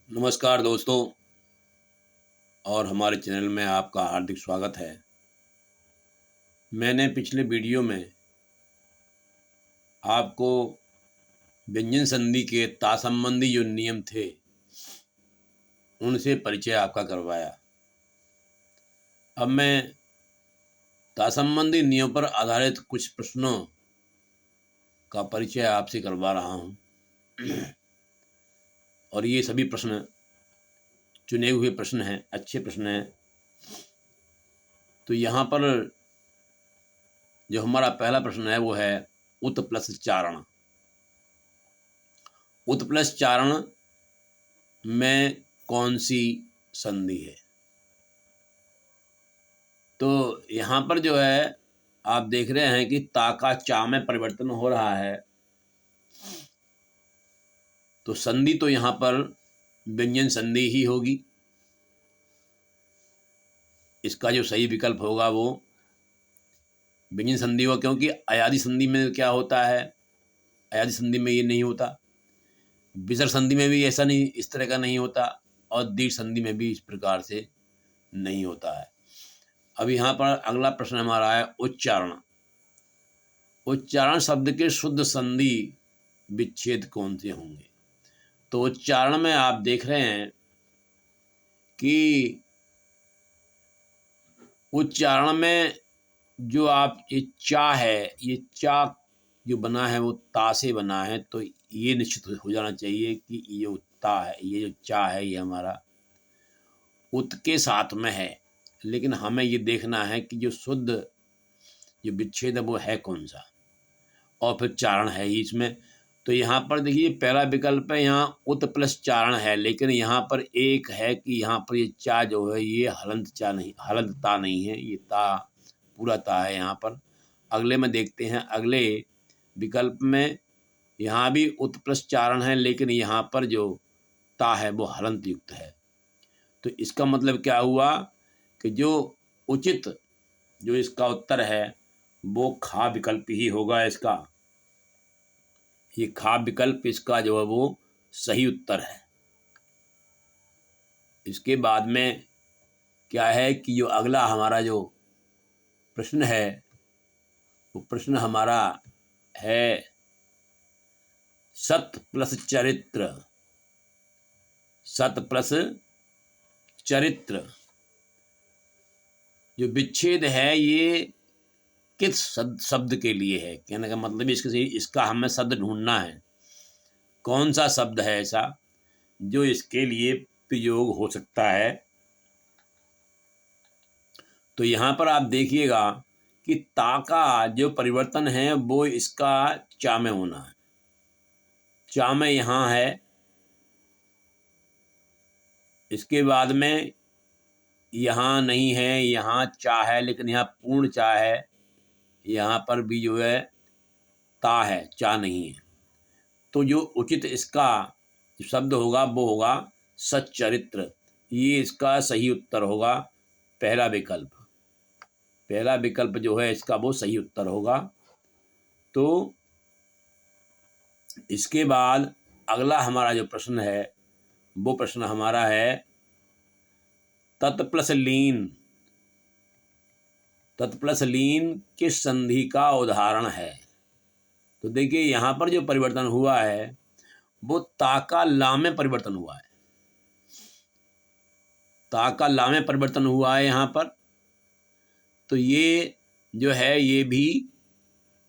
नमस्कार दोस्तों और हमारे चैनल में आपका हार्दिक स्वागत है। मैंने पिछले वीडियो में आपको व्यंजन संधि के ता संबंधी जो नियम थे उनसे परिचय आपका करवाया। अब मैं ता संबंधी नियम पर आधारित कुछ प्रश्नों का परिचय आपसे करवा रहा हूँ और ये सभी प्रश्न चुने हुए प्रश्न हैं, अच्छे प्रश्न हैं। तो यहाँ पर जो हमारा पहला प्रश्न है वो है उत प्लस चारण। उत प्लस चारण में कौन सी संधि है? तो यहाँ पर जो है आप देख रहे हैं कि ता का चा में परिवर्तन हो रहा है, तो संधि तो यहाँ पर व्यंजन संधि ही होगी। इसका जो सही विकल्प होगा वो व्यंजन संधि होगा, क्योंकि अयादि संधि में क्या होता है, अयादि संधि में ये नहीं होता, विसर्ग संधि में भी ऐसा नहीं, इस तरह का नहीं होता, और दीर्घ संधि में भी इस प्रकार से नहीं होता है। अब यहाँ पर अगला प्रश्न हमारा है उच्चारण। उच्चारण शब्द के शुद्ध संधि विच्छेद कौन से होंगे? तो उच्चारण में आप देख रहे हैं कि उच्चारण में जो आप ये चा है, ये चा जो बना है वो ता से बना है, तो ये निश्चित हो जाना चाहिए कि ये जो ता है, ये जो चा है, ये हमारा उत के साथ में है। लेकिन हमें ये देखना है कि जो शुद्ध जो विच्छेद है वो है कौन सा, और फिर चारण है ही इसमें। तो यहाँ पर देखिए पहला विकल्प है, यहाँ उत प्लस चारण है, लेकिन यहाँ पर एक है कि यहाँ पर ये चा जो है ये हलंत चा नहीं, हलंत ता नहीं है, ये ता पूरा ता है यहाँ पर। अगले में देखते हैं, अगले विकल्प में यहाँ भी उत प्लस चारण है, लेकिन यहाँ पर जो ता है वो हलंत युक्त है। तो इसका मतलब क्या हुआ कि जो उचित जो इसका उत्तर है वो खा विकल्प ही होगा। इसका ये खा विकल्प इसका जो है वो सही उत्तर है। इसके बाद में क्या है कि जो अगला हमारा जो प्रश्न है वो प्रश्न हमारा है सत प्लस चरित्र। सत प्लस चरित्र जो विच्छेद है ये किस शब्द के लिए है? कहने का मतलब इसका हमें शब्द ढूंढना है, कौन सा शब्द है ऐसा जो इसके लिए प्रयोग हो सकता है। तो यहाँ पर आप देखिएगा कि ता का जो परिवर्तन है वो इसका चा में होना है। चा में यहाँ है, इसके बाद में यहाँ नहीं है, यहाँ चा है, लेकिन यहाँ पूर्ण चा है, यहाँ पर भी जो है ता है, चा नहीं है। तो जो उचित इसका शब्द होगा वो होगा सच्चरित्र। ये इसका सही उत्तर होगा, पहला विकल्प। पहला विकल्प जो है इसका वो सही उत्तर होगा। तो इसके बाद अगला हमारा जो प्रश्न है वो प्रश्न हमारा है तत् प्लस लीन। तत् प्लस लीन किस संधि का उदाहरण है? तो देखिए यहाँ पर जो परिवर्तन हुआ है वो ता का ला में परिवर्तन हुआ है। ता का ला में परिवर्तन हुआ है यहाँ पर। तो ये जो है ये भी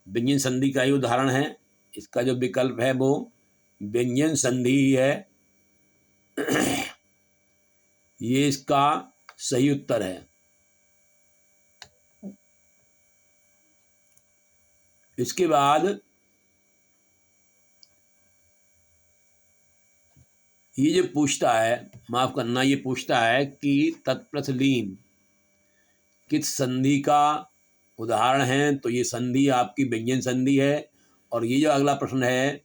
व्यंजन संधि का ही उदाहरण है। इसका जो विकल्प है वो व्यंजन संधि ही है। ये इसका सही उत्तर है। इसके बाद ये जो पूछता है, माफ करना, ये पूछता है कि तत्प्लस लीन किस संधि का उदाहरण है? तो ये संधि आपकी व्यंजन संधि है। और ये जो अगला प्रश्न है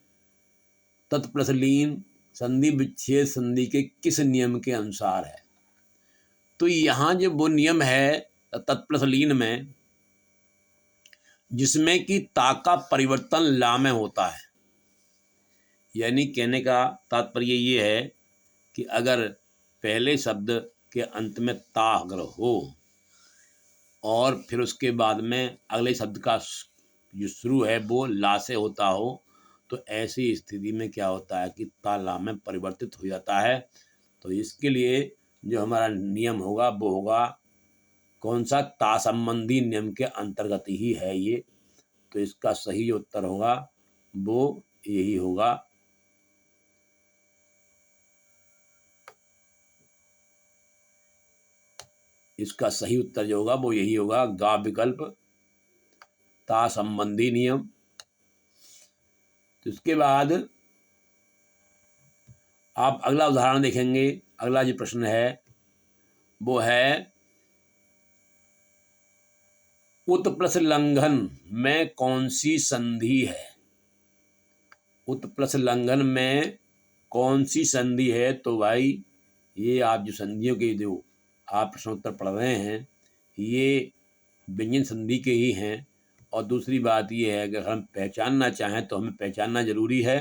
तत्प्लस लीन संधि विच्छेद संधि के किस नियम के अनुसार है? तो यहाँ जो वो नियम है तत्प्लस लीन में जिसमें कि ता का परिवर्तन ला में होता है, यानी कहने का तात्पर्य ये है कि अगर पहले शब्द के अंत में ता अगर हो और फिर उसके बाद में अगले शब्द का जो शुरू है वो ला से होता हो, तो ऐसी स्थिति में क्या होता है कि ता ला में परिवर्तित हो जाता है। तो इसके लिए जो हमारा नियम होगा वो होगा कौन सा, ता संबंधी नियम के अंतर्गत ही है ये। तो इसका सही जो उत्तर होगा वो यही होगा। इसका सही उत्तर जो होगा वो यही होगा, गा विकल्प, ता संबंधी नियम। तो इसके बाद आप अगला उदाहरण देखेंगे। अगला जो प्रश्न है वो है उत्प्लस लंघन में कौन सी संधि है। उत्प्लस लंघन में कौन सी संधि है। तो भाई ये आप जो संधियों के जो आप प्रश्नोत्तर पढ़ रहे हैं ये व्यंजन संधि के ही हैं। और दूसरी बात ये है अगर हम पहचानना चाहें तो हमें पहचानना जरूरी है।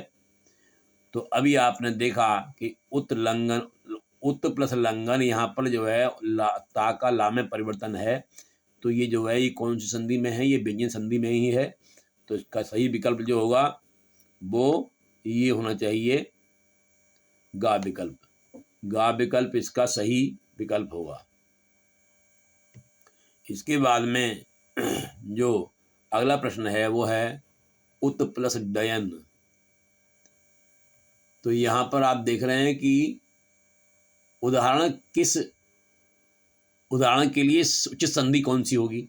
तो अभी आपने देखा कि उत प्लस लंघन यहाँ पर जो है ता का ला में परिवर्तन है। तो ये जो है ये कौन सी संधि में है, ये व्यंजन संधि में ही है। तो इसका सही विकल्प जो होगा वो ये होना चाहिए, गा विकल्प। गा विकल्प इसका सही विकल्प होगा। इसके बाद में जो अगला प्रश्न है वो है उत प्लस डयन। तो यहाँ पर आप देख रहे हैं कि उदाहरण के लिए उचित संधि कौन सी होगी।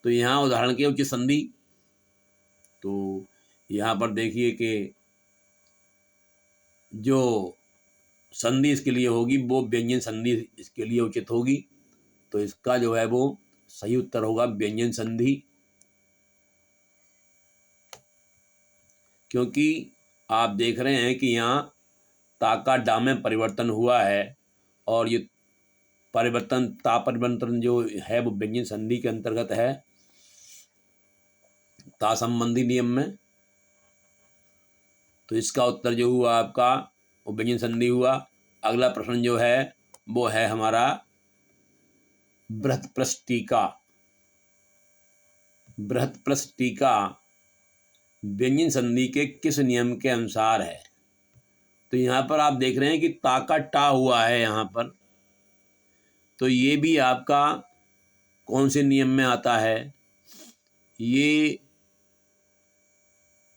तो यहाँ उदाहरण के उचित संधि, तो यहाँ पर देखिए कि जो संधि इसके लिए होगी वो व्यंजन संधि इसके लिए उचित होगी। तो इसका जो है वो सही उत्तर होगा व्यंजन संधि। क्योंकि आप देख रहे हैं कि यहाँ ता का डा में परिवर्तन हुआ है और ये ता परिवर्तन जो है वो व्यंजन संधि के अंतर्गत है, ता संबंधी नियम में। तो इसका उत्तर जो हुआ आपका वो व्यंजन संधि हुआ। अगला प्रश्न जो है वो है हमारा बृहत् प्लस टीका। बृहत् प्लस टीका व्यंजन संधि के किस नियम के अनुसार है। तो यहाँ पर आप देख रहे हैं कि ता का टा हुआ है यहाँ पर। तो ये भी आपका कौन से नियम में आता है ये।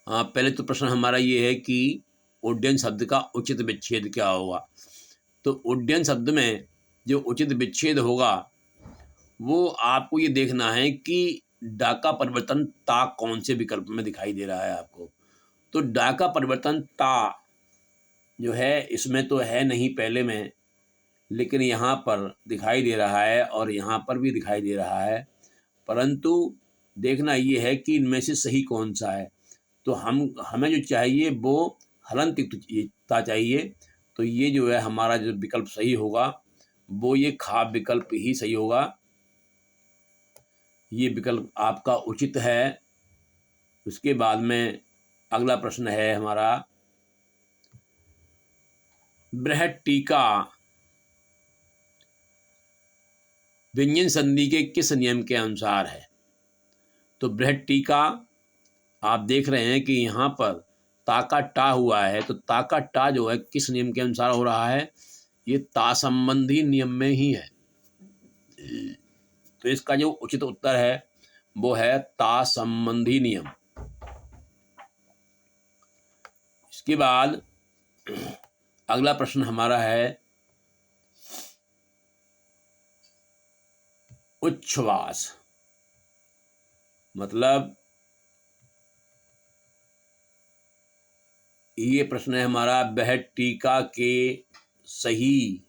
पहले तो प्रश्न हमारा ये है कि उड्डयन शब्द का उचित विच्छेद क्या होगा। तो उड्डयन शब्द में जो उचित विच्छेद होगा वो आपको ये देखना है कि डा का परिवर्तन ता कौन से विकल्प में दिखाई दे रहा है आपको। तो डा का परिवर्तन ता जो है इसमें तो है नहीं पहले में, लेकिन यहाँ पर दिखाई दे रहा है और यहाँ पर भी दिखाई दे रहा है। परंतु देखना ये है कि इनमें से सही कौन सा है। तो हमें जो चाहिए वो हलंत ता चाहिए। तो ये जो है हमारा जो विकल्प सही होगा वो ये खा विकल्प ही सही होगा। ये विकल्प आपका उचित है। उसके बाद में अगला प्रश्न है हमारा बृहत् टीका व्यंजन संधि के किस नियम के अनुसार है। तो बृहत् टीका आप देख रहे हैं कि यहाँ पर ता का टा हुआ है। तो ता का टा जो है किस नियम के अनुसार हो रहा है, ये ता संबंधी नियम में ही है। तो इसका जो उचित उत्तर है वो है ता संबंधी नियम। इसके बाद अगला प्रश्न हमारा है उच्छ्वास। मतलब ये प्रश्न है हमारा बृहत् टीका के सही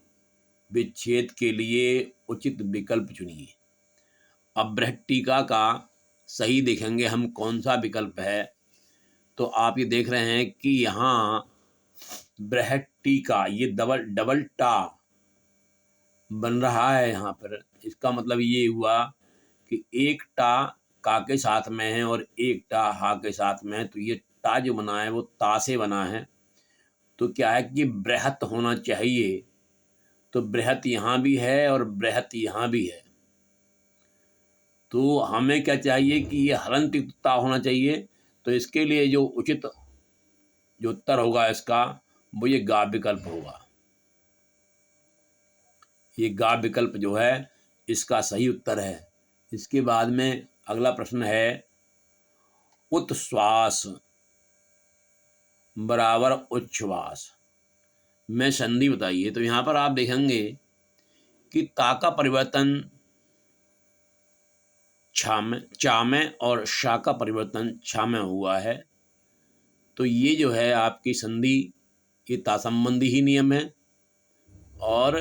विच्छेद के लिए उचित विकल्प चुनिए। अब बृहत् टीका का सही देखेंगे हम कौन सा विकल्प है। तो आप ये देख रहे हैं कि यहाँ बृहत् टीका ये डबल टा बन रहा है यहाँ पर। इसका मतलब ये हुआ कि एक टा का के साथ में है और एक टा हा के साथ में है। तो ये टा जो बना है वो ता से बना है। तो क्या है कि बृहत होना चाहिए, तो बृहत यहाँ भी है और बृहत यहाँ भी है। तो हमें क्या चाहिए कि ये हलंत युक्त ता होना चाहिए। तो इसके लिए जो उचित जो उत्तर होगा इसका, वो ये गा विकल्प होगा। ये गा विकल्प जो है इसका सही उत्तर है। इसके बाद में अगला प्रश्न है, उत्श्वास बराबर उच्छ्वास में संधि बताइए। तो यहाँ पर आप देखेंगे कि ता का परिवर्तन चा में और शा का परिवर्तन छा में हुआ है। तो ये जो है आपकी संधि, ये ता संबंधी ही नियम है और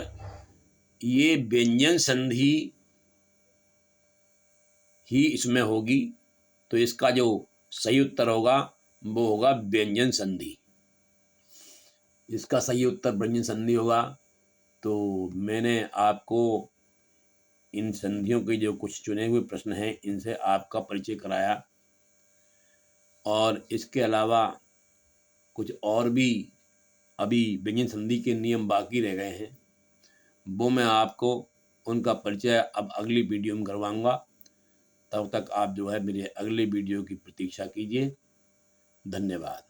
ये व्यंजन संधि ही इसमें होगी। तो इसका जो सही उत्तर होगा वो होगा व्यंजन संधि। इसका सही उत्तर व्यंजन संधि होगा। तो मैंने आपको इन संधियों के जो कुछ चुने हुए प्रश्न हैं इनसे आपका परिचय कराया, और इसके अलावा कुछ और भी अभी व्यंजन संधि के नियम बाकी रह गए हैं, वो मैं आपको उनका परिचय अब अगली वीडियो में करवाऊँगा। तब तक आप जो है मेरे अगले वीडियो की प्रतीक्षा कीजिए। धन्यवाद।